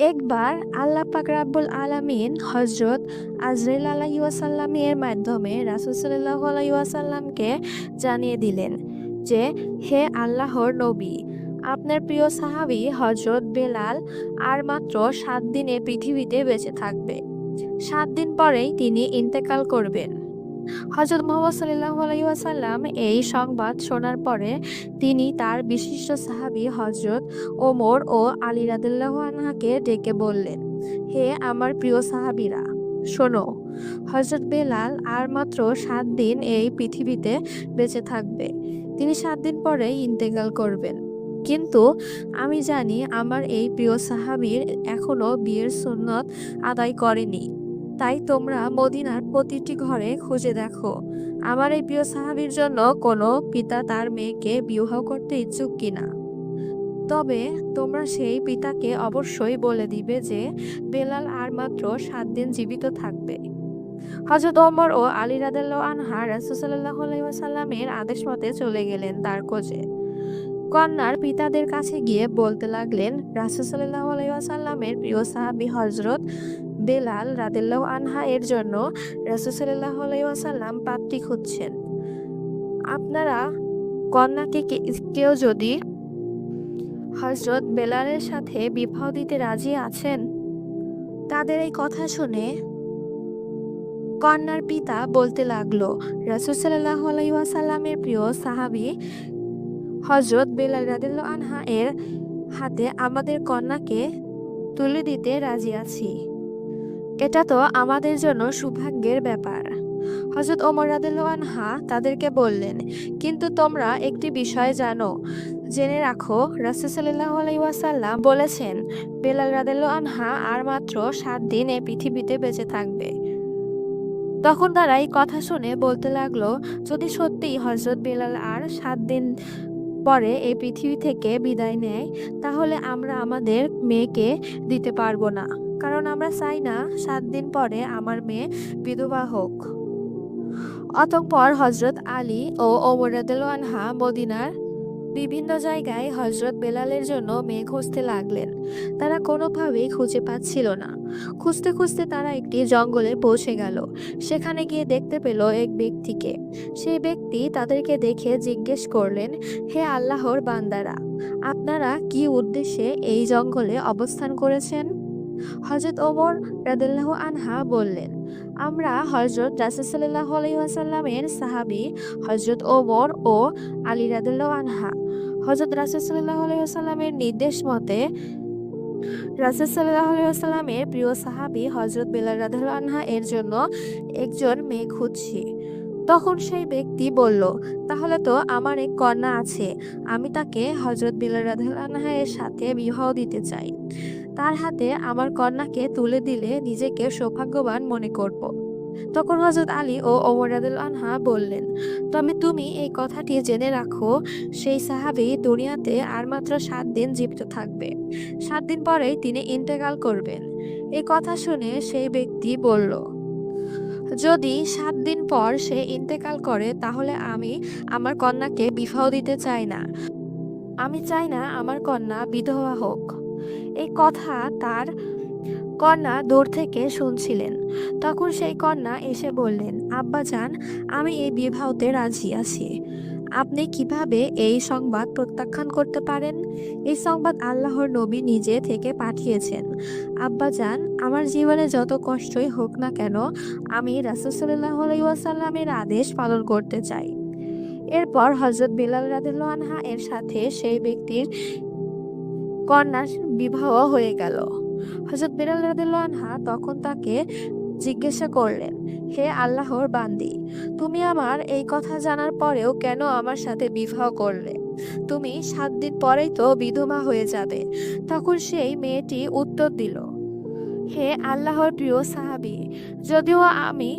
একবার আল্লাহ পাক রাব্বুল আলামিন হযরত আজরাইল আলাইহি ওয়াসাল্লামের মাধ্যমে রাসূল সাল্লাল্লাহু আলাইহি ওয়াসাল্লামকে জানিয়ে দিলেন যে, হে আল্লাহর নবী, আপনার প্রিয় সাহাবী হযরত বেলাল আর মাত্র ৭ দিনে পৃথিবীতে বেঁচে থাকবে। ৭ দিন পরেই তিনি ইন্তেকাল করবেন। হযরত মুহাম্মদ সাল্লাল্লাহু আলাইহি ওয়াসাল্লাম এই সংবাদ শোনার পরে তিনি তার বিশিষ্ট সাহাবী হযরত ওমর ও আলী রাদিয়াল্লাহু আনহাকে ডেকে বললেন, হে আমার প্রিয় সাহাবীরা, শোনো, হযরত বেলাল আর মাত্র ৭ দিন এই পৃথিবীতে বেঁচে থাকবে। তিনি ৭ দিন পরেই ইন্তেকাল করবেন। কিন্তু আমি জানি আমার এই প্রিয় সাহাবীর এখনো বিয়ের সুন্নত আদায় করেনি। তাই তোমরা মদিনার প্রতিটি ঘরে খুঁজে দেখো আমার এই প্রিয় সাহাবীর জন্য কোনো পিতা তার মেয়েকে বিবাহ করতে ইচ্ছুক কিনা। তবে তোমরা সেই পিতাকে অবশ্যই বলে দিবে যে বেলাল আর মাত্র ৭ দিন জীবিত থাকবে। হযরত ওমর ও আলী রাদিয়াল্লাহু আনহা রাসূল সাল্লাল্লাহু আলাইহি ওয়াসাল্লামের আদেশ মতে চলে গেলেন তার খোঁজে। কন্যার পিতাদের কাছে গিয়ে বলতে লাগলেন, রাসূল সাল্লাল্লাহু আলাইহি ওয়াসাল্লামের প্রিয় সাহাবী হযরত বেলাল রাদিয়াল্লাহু আনহা এর জন্য রাসূল সাল্লাল্লাহু আলাইহি ওয়াসাল্লাম পাত্রী খুঁজছেন। আপনারা কন্যাকে কেউ যদি হযরত বেলালের সাথে বিবাহ দিতে রাজি আছেন? তাদের এই কথা শুনে কন্যার পিতা বলতে লাগলো, রাসূল সাল্লাল্লাহু আলাইহি ওয়াসাল্লামের প্রিয় সাহাবী হযরত বেলাল রাদিয়াল্লাহু আনহা এর হাতে আমাদের কন্যাকে তুলে দিতে রাজি আছি। এটা তো আমাদের জন্য সৌভাগ্যের ব্যাপার। হযরত ওমর রাদিয়াল্লাহু আনহা তাদেরকে বললেন, কিন্তু তোমরা একটি বিষয় জেনে রাখো, রাসূল সাল্লাল্লাহু আলাইহি ওয়াসাল্লাম বলেছেন বেলাল রাদিয়াল্লাহু আনহা আর মাত্র ৭ দিন এই পৃথিবীতে বেঁচে থাকবে। তখন তারা এই কথা শুনে বলতে লাগলো, যদি সত্যিই হযরত বেলাল আর ৭ দিন পরে এই পৃথিবী থেকে বিদায় নেয়, তাহলে আমরা আমাদের মেয়েকে দিতে পারবো না, কারণ আমরা চাই না ৭ দিন পরে আমার মেয়ে বিধবা হোক। অতঃপর হযরত আলী ও ওমর রাদিয়াল্লাহু আনহা মদিনার বিভিন্ন জায়গায় হযরত বেলালের জন্য মেয়ে খুঁজতে লাগলেন। তারা কোনোভাবেই খুঁজে পাচ্ছিল না। খুঁজতে খুঁজতে তারা একটি জঙ্গলে পৌঁছে গেল। সেখানে গিয়ে দেখতে পেল এক ব্যক্তিকে। সেই ব্যক্তি তাদেরকে দেখে জিজ্ঞেস করলেন, হে আল্লাহর বান্দারা, আপনারা কি উদ্দেশ্যে এই জঙ্গলে অবস্থান করেছেন? হযরত ওমর রাদিয়াল্লাহু আনহা বললেন, আমরা হযরত রাসূল সাল্লাল্লাহু আলাইহি ওয়াসাল্লামের সাহাবী হযরত ওমর ও আলী রাদিয়াল্লাহু আনহা হযরত রাসূল সাল্লাল্লাহু আলাইহি ওয়াসাল্লামের নির্দেশ মতে রাসূল সাল্লাল্লাহু আলাইহি ওয়াসাল্লামের প্রিয় সাহাবী হযরত বেলাল রাদিয়াল্লাহু আনহা এর জন্য একজন মেয়ে খুঁজছি। তখন সেই ব্যক্তি বলল, তাহলে তো আমার এক কন্যা আছে, আমি তাকে হযরত বেলাল রাদিয়াল্লাহু আনহা এর সাথে বিবাহ দিতে চাই। তার হাতে আমার কন্যাকে তুলে দিলে নিজেকে সৌভাগ্যবান মনে করব। তখন হযরত আলী ও ওমর রাদিয়াল্লাহু আনহা বললেন, তবে তুমি এই কথাটি জেনে রাখো, সেই সাহাবী দুনিয়াতে আর মাত্র ৭ দিন জীবিত থাকবে। ৭ দিন পরেই তিনি ইন্তেকাল করবেন। এই কথা শুনে সেই ব্যক্তি বলল, যদি ৭ দিন পর সে ইন্তেকাল করে, তাহলে আমি আমার কন্যাকে বিবাহ দিতে চাই না। আমি চাই না আমার কন্যা বিধবা হোক। এই কথা তার কন্যা দূর থেকে শুনছিলেন। তখন সেই কন্যা এসে বললেন, আব্বাজান, আমি এই বিবাহতে রাজি আছি। আপনি কিভাবে এই সংবাদ প্রত্যাখ্যান করতে পারেন? এই সংবাদ আল্লাহর নবী নিজে থেকে পাঠিয়েছেন। আব্বাজান, আমার জীবনে যত কষ্টই হোক না কেন, আমি রাসূল সাল্লাল্লাহু আলাইহি ওয়াসাল্লামের আদেশ পালন করতে চাই। এরপর হযরত বেলাল রাদিয়াল্লাহু আনহা এর সাথে সেই ব্যক্তির কন্যার বিবাহ হয়ে গেল। হযরত বেলাল রাদিয়াল্লাহু আনহা তখন তাকে জিজ্ঞাসা করলেন, হে আল্লাহর বান্দি, তুমি আমার এই কথা জানার পরেও কেন আমার সাথে বিবাহ করলে? তুমি ৭ দিন পরেই তো বিধবা হয়ে যাবে। তখন সেই মেয়েটি উত্তর দিল, হে আল্লাহর প্রিয় সাহাবী, যদিও আমি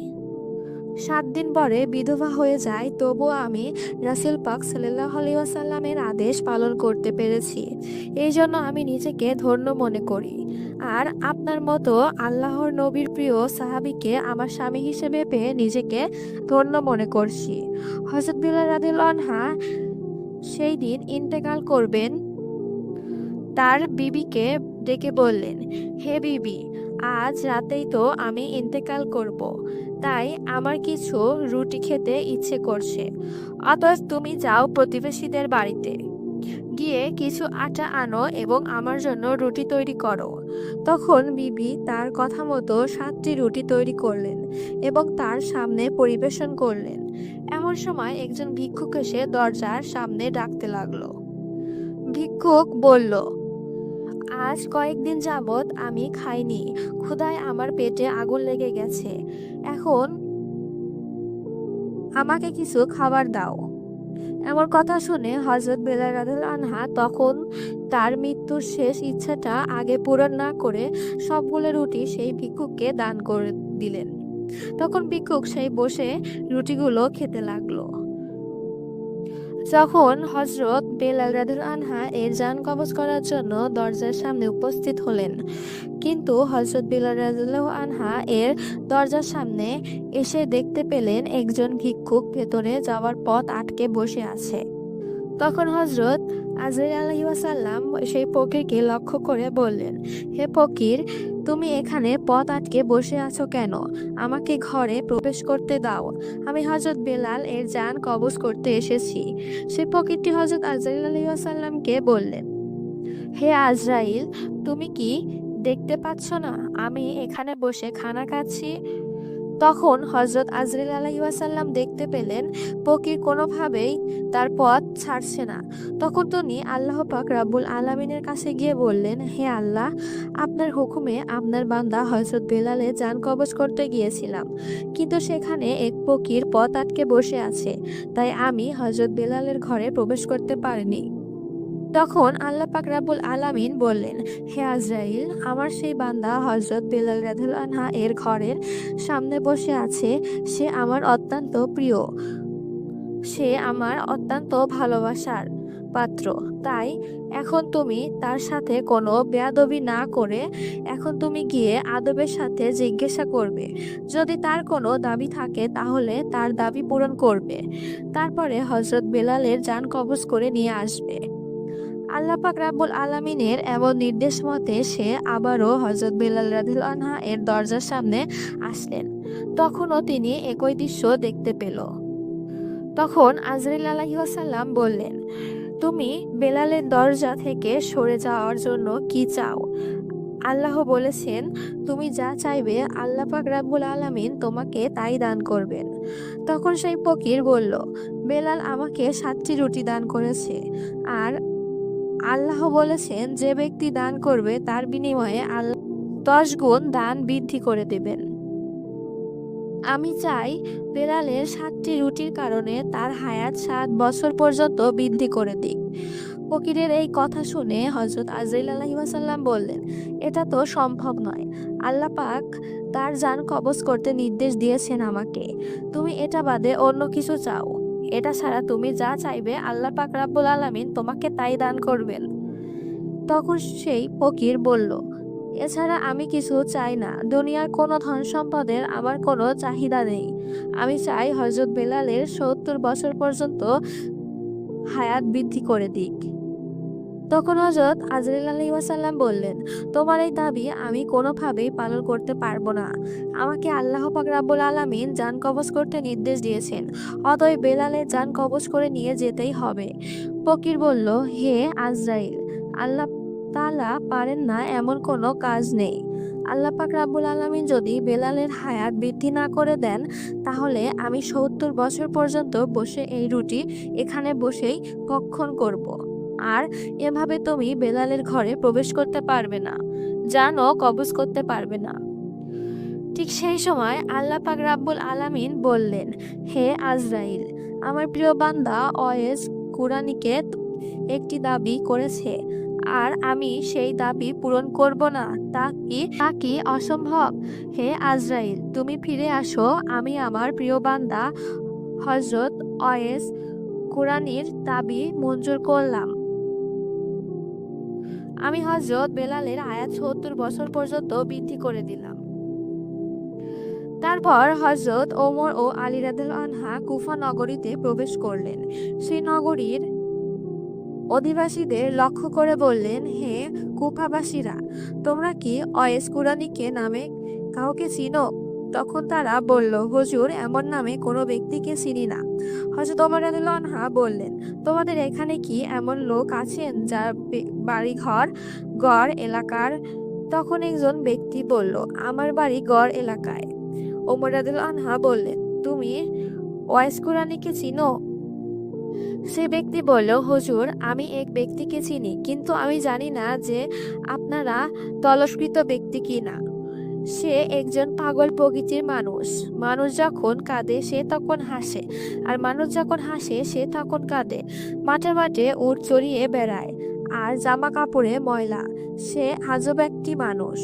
৭ দিন পরে বিধবা হয়ে যাই, তবুও আমি রাসূল পাক সাল্লাল্লাহু আলাইহি ওয়াসাল্লামের আদেশ পালন করতে পেরেছি। এই জন্য আমি নিজেকে ধন্য মনে করি। আর আপনার মতো আল্লাহর নবীর প্রিয় সাহাবীকে আমার স্বামী হিসেবে পেয়ে নিজেকে ধন্য মনে করছি। হযরত বেলাল রাদিয়াল্লাহু আনহা সেই দিন ইন্তেকাল করবেন। তার বিবিকে ডেকে বললেন, হে বিবি, আজ রাতেই তো আমি ইন্তেকাল করব, তাই আমার কিছু রুটি খেতে ইচ্ছে করছে। অতএব তুমি যাও প্রতিবেশীদের বাড়িতে গিয়ে কিছু আটা আনো এবং আমার জন্য রুটি তৈরি করো। তখন বিবি তার কথা মতো 7টি রুটি তৈরি করলেন এবং তার সামনে পরিবেশন করলেন। এমন সময় একজন ভিক্ষুক এসে দরজার সামনে ডাকতে লাগলো। ভিক্ষুক বলল, আজ কয়েকদিন যাবৎ আমি খাইনি, ক্ষুধায় আমার পেটে আগুন লেগে গেছে, এখন আমাকে কিছু খাবার দাও। এমন কথা শুনে হযরত বেলাল রাদিয়াল্লাহু আনহা তখন তার মৃত্যুর শেষ ইচ্ছাটা আগে পূরণ না করে সবগুলো রুটি সেই ভিক্ষুককে দান করে দিলেন। তখন ভিক্ষুক সেই বসে রুটিগুলো খেতে লাগলো। যখন হযরত বেলাল রাদিয়াল্লাহু আনহা এর জান কবজ করার জন্য দরজার সামনে উপস্থিত হলেন, কিন্তু হযরত বেলাল রাদিয়াল্লাহু আনহা এর দরজার সামনে এসে দেখতে পেলেন একজন ভিক্ষুক ভেতরে যাওয়ার পথ আটকে বসে আছে। তখন হযরত আজরাইল আলাইহিস সালাম সেই ফকিরকে লক্ষ্য করে বললেন, হে ফকির, তুমি এখানে পথ আটকে বসে আছো কেন? আমাকে ঘরে প্রবেশ করতে দাও, আমি হযরত বেলাল এর জান কবজ করতে এসেছি। সেই ফকিরটি হযরত আজরাইল আলাইহিস সালামকে বললেন, হে আজরাইল, তুমি কি দেখতে পাচ্ছ না আমি এখানে বসে খানা খাচ্ছি? তখন হযরত আজরাইল আলাইহিস সালাম দেখতে পেলেন ফকির কোনোভাবেই তার পথ ছাড়ছে না। তখন তিনি আল্লাহ পাক রাব্বুল আলামিনের কাছে গিয়ে বললেন, হে আল্লাহ, আপনার হুকুমে আপনার বান্দা হযরত বেলালে জান কবজ করতে গিয়েছিলাম, কিন্তু সেখানে এক ফকির পথ আটকে বসে আছে, তাই আমি হযরত বেলালের ঘরে প্রবেশ করতে পারিনি। তখন আল্লাহ পাক রাব্বুল আলামিন বললেন, হে আজরাইল, আমার সেই বান্দা হযরত বেলাল রাদিয়াল্লাহু আনহা এর ঘরের সামনে বসে আছে, সে আমার অত্যন্ত প্রিয়, সে আমার অত্যন্ত ভালোবাসার পাত্র। তাই এখন তুমি তার সাথে কোনো বেয়াদবি না করে এখন তুমি গিয়ে আদবের সাথে জিজ্ঞাসা করবে, যদি তার কোনো দাবি থাকে তাহলে তার দাবি পূরণ করবে, তারপরে হযরত বেলালের জান কবজ করে নিয়ে আসবে। আল্লাহ পাক রাব্বুল আলামিনের এমন নির্দেশ মতে সে আবারও হযরত বেলাল রাদিয়াল্লাহু আনহা এর দরজার সামনে আসলেন। তখনও তিনি একই দৃশ্য দেখতে পেল। তখন আজরাইল আলাইহিস সালাম বললেন, তুমি বেলালের দরজা থেকে সরে যাওয়ার জন্য কি চাও? আল্লাহ বলেছেন, তুমি যা চাইবে আল্লাহ পাক রাব্বুল আলামিন তোমাকে তাই দান করবেন। তখন সেই ফকির বলল, বেলাল আমাকে 7টি রুটি দান করেছে, আর আল্লাহ বলেছেন যে ব্যক্তি দান করবে তার বিনিময়ে আল্লাহ 10 গুণ দান বৃদ্ধি করে দেবেন। আমি চাই বেলালের 7টি রুটির কারণে তার হায়াত 7 বছর পর্যন্ত বৃদ্ধি করে দিক। ফকিরের এই কথা শুনে হযরত আজরাইল আলাইহিস সালাম বললেন, এটা তো সম্ভব নয়, আল্লাহ পাক তার জান কবজ করতে নির্দেশ দিয়েছেন আমাকে, তুমি এটা বাদে অন্য কিছু চাও, এটা ছাড়া তুমি যা চাইবে আল্লাহ পাক রাব্বুল আলামিন তোমাকে তাই দান করবেন। তখন সেই ফকির বলল, এছাড়া আমি কিছু চাই না, দুনিয়ার কোনো ধন সম্পদের আমার কোনো চাহিদা নেই, আমি চাই হযরত বেলালের 70 বছর পর্যন্ত হায়াত বৃদ্ধি করে দিক। তখন হযরত আজরাইল আলাইহিস সালাম বললেন, তোমার এই দাবি আমি কোনোভাবেই পালন করতে পারবো না, আমাকে আল্লাহ পাক রাব্বুল আলামিন জান কবজ করতে নির্দেশ দিয়েছেন, অতএব বেলালের জান কবজ করে নিয়ে যেতেই হবে। ফকির বলল, হে আজরাইল, আল্লাহ তাআলা পারেন না এমন কোনো কাজ নেই। আল্লাহ পাক রাব্বুল আলামিন যদি বেলালের হায়াত বৃদ্ধি না করে দেন, তাহলে আমি 70 বছর পর্যন্ত বসে এই রুটি এখানে বসেই ভক্ষণ করব। আর এভাবে তুমি বেলালের ঘরে প্রবেশ করতে পারবে না, জানও কবজ করতে পারবে না। ঠিক সেই সময় আল্লাহ পাক রাব্বুল আলামিন বললেন, হে আজরাইল, আমার প্রিয় বান্দা ওয়েস কুরআনিকে একটি দাবি করেছে, আর আমি সেই দাবি পূরণ করব না, তা কি অসম্ভব? হে আজরাইল, তুমি ফিরে আসো, আমি আমার প্রিয় বান্দা হযরত ওয়েস কুরআনির দাবি মঞ্জুর করলাম। আমি হযরত বেলালের হায়াত 70 বছর পর্যন্ত বৃদ্ধি করে দিলাম। তারপর হযরত ওমর ও আলী রাদিয়াল্লাহু আনহা কুফা নগরীতে প্রবেশ করলেন। সেই নগরীর অধিবাসীদের লক্ষ্য করে বললেন, হে কুফাবাসীরা, তোমরা কি ওয়াইস কুরানীকে নামে কাউকে চিনো? তখন তারা বলল, হুজুর, এমন নামে কোনো ব্যক্তিকে চিনি না। হযরত ওমর রাদিয়াল্লাহু আনহু বললেন, তোমাদের এখানে কি এমন লোক আছেন যার বাড়িঘর গড় এলাকার? তখন একজন ব্যক্তি বলল, আমার বাড়ি গড় এলাকায়। ওমর রাদিয়াল্লাহু আনহু বললেন, তুমি ওয়াইস কুরানীকে চিনো? সে ব্যক্তি বলল, হুজুর, আমি এক ব্যক্তিকে চিনি, কিন্তু আমি জানি না যে আপনারা তলস্কৃত ব্যক্তি কিনা। সে একজন পাগল প্রকৃতির মানুষ। মানুষ যখন কাঁদে সে তখন হাসে, আর মানুষ যখন হাসে সে তখন কাঁদে। মাঠে মাঠে উট চড়িয়ে বেড়ায়, আর জামা কাপড়ে ময়লা। সে আজব একটি মানুষ।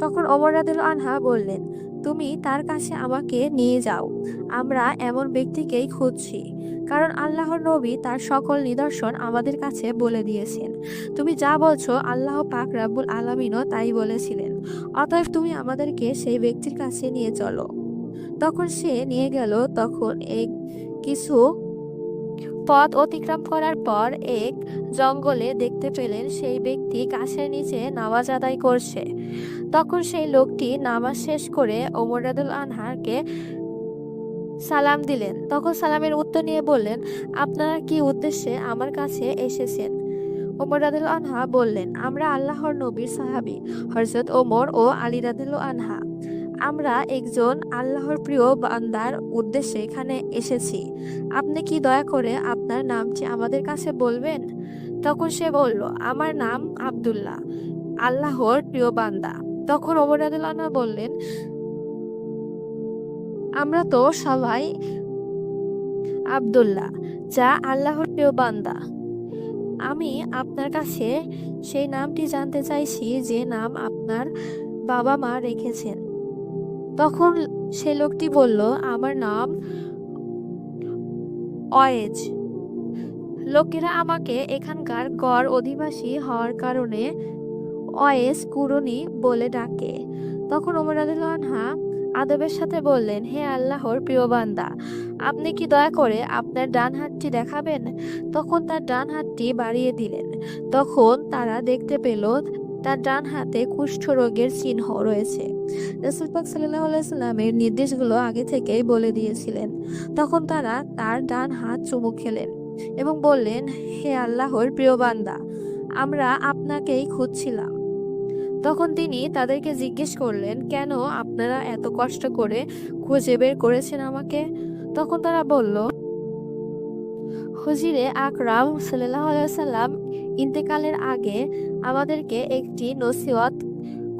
তখন ওমর রাদিয়াল্লাহু আনহু বললেন, তুমি তার কাছে আমাকে নিয়ে যাও। আমরা এমন ব্যক্তিকেই খুঁজছি, কারণ আল্লাহর নবী তার সকল নিদর্শন আমাদের কাছে বলে দিয়েছেন। তুমি যা বলছো আল্লাহ পাক রাব্বুল আলামিনও তাই বলেছিলেন। অতএব তুমি আমাদেরকে সেই ব্যক্তির কাছে নিয়ে চলো। তখন সে নিয়ে গেল। তখন কিছু পথ অতিক্রম করার পর এক জঙ্গলে দেখতে পেলেন সেই ব্যক্তি গাছের নিচে নামাজ আদায় করছে। তখন সেই লোকটি নামাজ শেষ করে ওমর রাদিয়াল্লাহু আনহুকে সালাম দিলেন। তখন সালামের উত্তর নিয়ে বললেন, আপনারা কি উদ্দেশ্যে আমার কাছে এসেছেন? ওমর রাদিয়াল্লাহু আনহু বললেন, আমরা আল্লাহর নবীর সাহাবী হযরত ওমর ও আলী রাদিয়াল্লাহু আনহু। আমরা একজন আল্লাহর প্রিয় বান্দার উদ্দেশ্যে এখানে এসেছি। আপনি কি দয়া করে আপনার নামটি আমাদের কাছে বলবেন? তখন সে বলল, আমার নাম আব্দুল্লাহ, আল্লাহর প্রিয় বান্দা। তখন ওমর রাদিয়াল্লাহু আনহু বললেন, আমরা তো সবাই আব্দুল্লাহ, যা আল্লাহর প্রিয় বান্দা। আমি আপনার কাছে সেই নামটি জানতে চাইছি যে নাম আপনার বাবা মা রেখেছেন। তখন সে লোকটি বলল, আমার নাম ওয়েজ। লোকেরা আমাকে এখানকার গড় অধিবাসী হওয়ার কারণে ওয়েস কুরুনি বলে ডাকে। তখন ওমর রাদিয়াল্লাহু আনহু আদবের সাথে বললেন, হে আল্লাহর প্রিয় বান্দা, আপনি কি দয়া করে আপনার ডান হাতটি দেখাবেন? তখন তার ডান হাতটি বাড়িয়ে দিলেন। তখন তারা দেখতে পেল তার ডান হাতে কুষ্ঠ রোগের চিহ্ন রয়েছে। রাসূল পাক সাল্লাল্লাহু আলাইহি সাল্লামের নির্দেশগুলো আগে থেকেই বলে দিয়েছিলেন। তখন তারা তার ডান হাত চুমু খেলেন এবং বললেন, হে আল্লাহর প্রিয় বান্দা, আমরা আপনাকেই খুঁজছিলাম। তখন তিনি তাদেরকে জিজ্ঞেস করলেন, কেন আপনারা এত কষ্ট করে খুঁজে বের করেছেন আমাকে? তখন তারা বলল, হুজুরে আকরাম সাল্লাল্লাহু আলাইহি সাল্লাম ইন্তেকালের আগে আমাদেরকে একটি নসিহত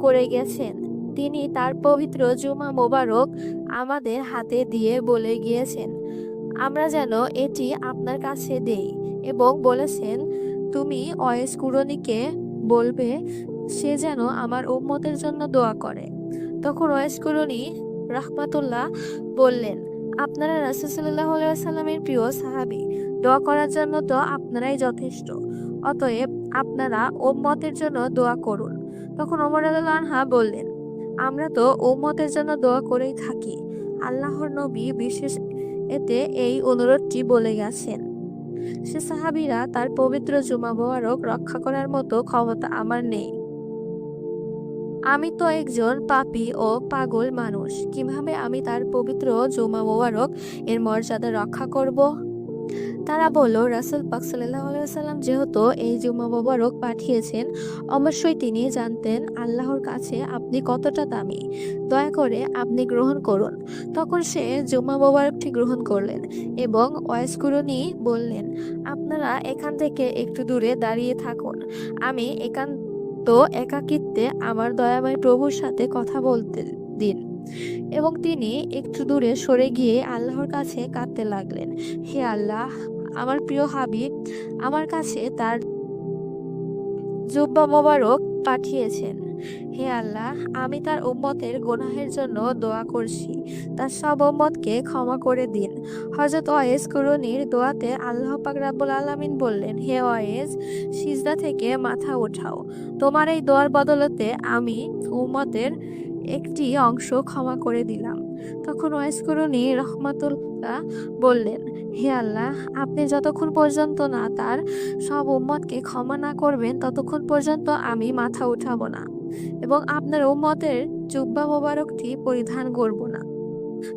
করে গেছেন। তিনি তার পবিত্র জুমা মোবারক আমাদের হাতে দিয়ে বলে গিয়েছেন আমরা যেন এটি আপনার কাছে দেই, এবং বলেছেন, তুমি ওয়াইস কুরনীকে বলবে সে যেন আমার উম্মতের জন্য দোয়া করে। তখন ওয়াইস কুরনী রাহমাতুল্লাহ বললেন, আপনারা রাসূল সাল্লাল্লাহু আলাইহি ওয়াসাল্লামের প্রিয় সাহাবী, দোয়া করার জন্য তো আপনারাই যথেষ্ট। অতএব আপনারা উম্মতের জন্য দোয়া করুন। তখন ওমর রাদিয়াল্লাহু আনহু বললেন, আমরা তো উম্মতের জন্য দোয়া করেই থাকি। আল্লাহর নবী বিশেষ এতে এই অনুরোধটি বলে গেছেন। সে সাহাবীরা, তার পবিত্র জুমা মোবারক রক্ষা করার মতো ক্ষমতা আমার নেই। আমি তো একজন পাপী ও পাগল মানুষ। কিভাবে আমি তার পবিত্র জুমা মোবারক এর মর্যাদা রক্ষা করব? তারা বলল, রাসূল পাক সাল্লাল্লাহু আলাইহি ওয়াসাল্লাম যেহেতু এই জুমা মোবারক পাঠিয়েছেন, অবশ্যই তিনি জানতেন আল্লাহর কাছে আপনি কতটা দামি। দয়া করে আপনি গ্রহণ করুন। তখন সে জুমা মোবারকটি গ্রহণ করলেন এবং ওয়াইস কুরনী বললেন, আপনারা এখান থেকে একটু দূরে দাঁড়িয়ে থাকুন। আমি একাকিত্বে আমার দয়াময় প্রভুর সাথে কথা বলতে দিন। এবং তিনি একটু দূরে সরে গিয়ে আল্লাহর কাছে কাঁদতে লাগলেন, হে আল্লাহ, আমার প্রিয় হাবিব আমার কাছে তার জুব্বা মোবারক পাঠিয়েছেন। হে আল্লাহ, আমি তার উম্মতের গুনাহের জন্য দোয়া করছি, তার সব উম্মতকে ক্ষমা করে দিন। হযরত ওয়াইস কুরনীর দোয়াতে আল্লাহ পাক রাব্বুল আলামিন বললেন, হে ওয়াইস, সিজদা থেকে মাথা ওঠাও। তোমার এই দোয়ার বদলতে আমি উম্মতের একটি অংশ ক্ষমা করে দিলাম। তখন ওয়াইস কুরনী রাহমাতুল পিতা বললেন, হে আল্লাহ, আপনি যতক্ষণ পর্যন্ত না তার সব উম্মতকে ক্ষমা না করবেন ততক্ষণ পর্যন্ত আমি মাথা উঠাবো না এবং আপনার উম্মতের জুব্বা মোবারকটি পরিধান করব না।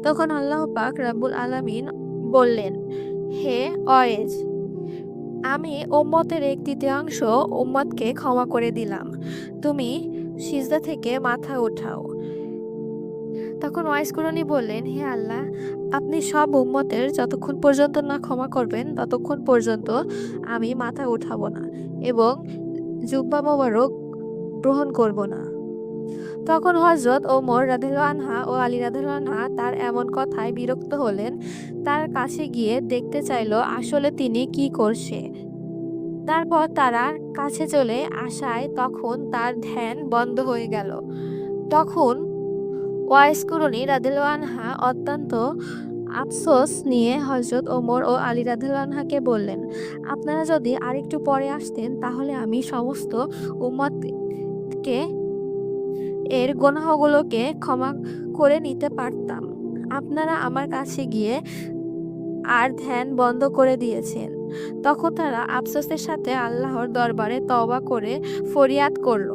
তখন আল্লাহ পাক রাব্বুল আলামিন বললেন, হে অয়েজ, আমি উম্মতের 1/3 উম্মতকে ক্ষমা করে দিলাম, তুমি সিজদা থেকে মাথা উঠাও। তখন ওয়াইস কুরনি বললেন, হে আল্লাহ, আপনি সব উম্মতের যতক্ষণ পর্যন্ত না ক্ষমা করবেন ততক্ষণ পর্যন্ত আমি মাথা উঠাবো না এবং জুব্বা মোবারক গ্রহণ করব না। তখন হযরত ওমর রাদিয়াল্লাহু আনহা ও আলী রাদিয়াল্লাহু আনহা তার এমন কথায় বিরক্ত হলেন। তার কাছে গিয়ে দেখতে চাইল আসলে তিনি কি করছে। তারপর তারা কাছে চলে আসায় তখন তার ধ্যান বন্ধ হয়ে গেল। তখন ওয়াইস কুরনি রাদিয়াল্লাহু আনহা অত্যন্ত আফসোস নিয়ে হযরত ওমর ও আলী রাদিয়াল্লাহু আনহাকে বললেন, আপনারা যদি আরেকটু পরে আসতেন তাহলে আমি সমস্ত উম্মতকে এর গুনাহগুলোকে ক্ষমা করে নিতে পারতাম। আপনারা আমার কাছে গিয়ে আর ধ্যান বন্ধ করে দিয়েছেন। তখন তারা আফসোসের সাথে আল্লাহর দরবারে তওবা করে ফরিয়াদ করল,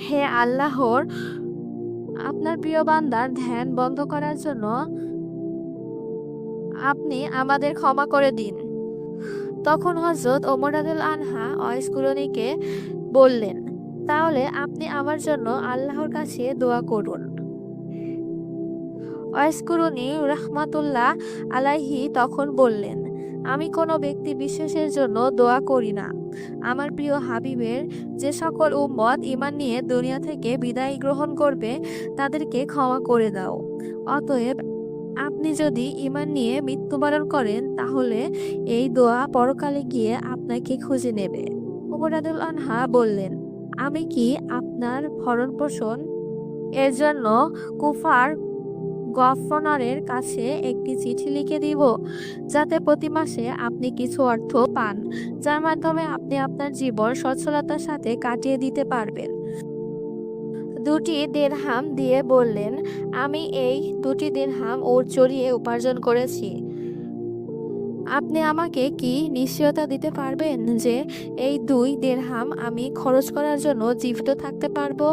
হে আল্লাহর, আপনার প্রিয় বান্দার ধ্যান বন্ধ করার জন্য আপনি আমাদের ক্ষমা করে দিন। তখন হযরত ওমর রাদিয়াল্লাহু আনহা ওয়াইস কুরনিকে বললেন, তাহলে আপনি আমার জন্য আল্লাহর কাছে দোয়া করুন। ওয়াইস কুরনি রাহমাতুল্লাহ আলাইহি তখন বললেন, আমি কোনো ব্যক্তি বিশেষের জন্য দোয়া করি না। আমার প্রিয় হাবিবের যে সকল উম্মত ঈমান নিয়ে দুনিয়া থেকে বিদায় গ্রহণ করবে তাদেরকে ক্ষমা করে দাও। অতএব আপনি যদি ঈমান নিয়ে মৃত্যুবরণ করেন তাহলে এই দোয়া পরকালে গিয়ে আপনাকে খুঁজে নেবে। ওমর রাদিয়াল্লাহু আনহা বললেন, আমি কি আপনার ভরণ-পোষণ এর জন্য কুফার গভর্নরের কাছে একটি চিঠি লিখে দিব, যাতে প্রতি মাসে আপনি কিছু অর্থ পান, যার মাধ্যমে আপনি আপনার জীবন সচ্ছলতার সাথে কাটিয়ে দিতে পারবেন। 2টি দিরহাম দিয়ে বললেন, আমি এই 2টি দিরহাম উট চড়িয়ে উপার্জন করেছি। আপনি আমাকে কি নিশ্চয়তা দিতে পারবেন যে এই 2 দিরহাম আমি খরচ করার জন্য জীবিত থাকতে পারবো?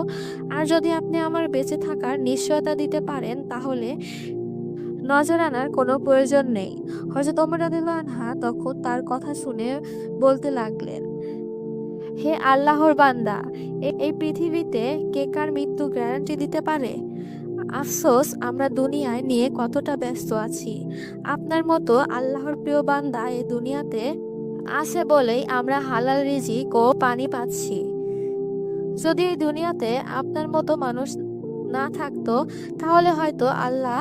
আর যদি আপনি আমার বেঁচে থাকার নিশ্চয়তা দিতে পারেন তাহলে নজরানার কোনো প্রয়োজন নেই। হযরত ওমর রাদিয়াল্লাহু আনহা তখন তার কথা শুনে বলতে লাগলেন, হে আল্লাহর বান্দা, এই পৃথিবীতে কে কার মৃত্যু গ্যারান্টি দিতে পারে? আফসোস, আমরা দুনিয়ায় নিয়ে কতটা ব্যস্ত আছি। আপনার মতো আল্লাহর প্রিয় বান্দা এই দুনিয়াতে আছে বলেই আমরা হালাল রিজিক ও পানি পাচ্ছি। যদি এই দুনিয়াতে আপনার মতো মানুষ না থাকতো তাহলে হয়তো আল্লাহ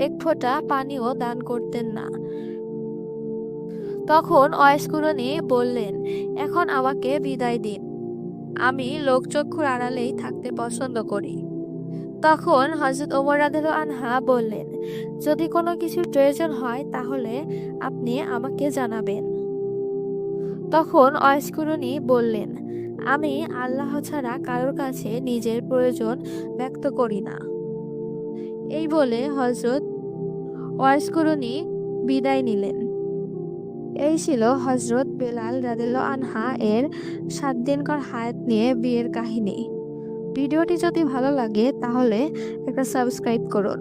এক ফোঁটা পানিও দান করতেন না। তখন ওয়াইস কুরনি বললেন, এখন আমাকে বিদায় দিন, আমি লোকচক্ষুর আড়ালেই থাকতে পছন্দ করি। তখন হযরত ওমর রাদিয়াল্লাহু আনহা বললেন, যদি কোনো কিছুর প্রয়োজন হয় তাহলে আপনি আমাকে জানাবেন। তখন ওয়াইস কুরনি বললেন, আমি আল্লাহ ছাড়া কারোর কাছে নিজের প্রয়োজন ব্যক্ত করি না। এই বলে হযরত ওয়াইস কুরনি বিদায় নিলেন। এই ছিল হযরত বেলাল রাদিয়াল্লাহু আনহা এর 7 দিনকার হায়াত নিয়ে বিয়ের কাহিনী। ভিডিওটি যদি ভালো লাগে তাহলে একটা সাবস্ক্রাইব করুন।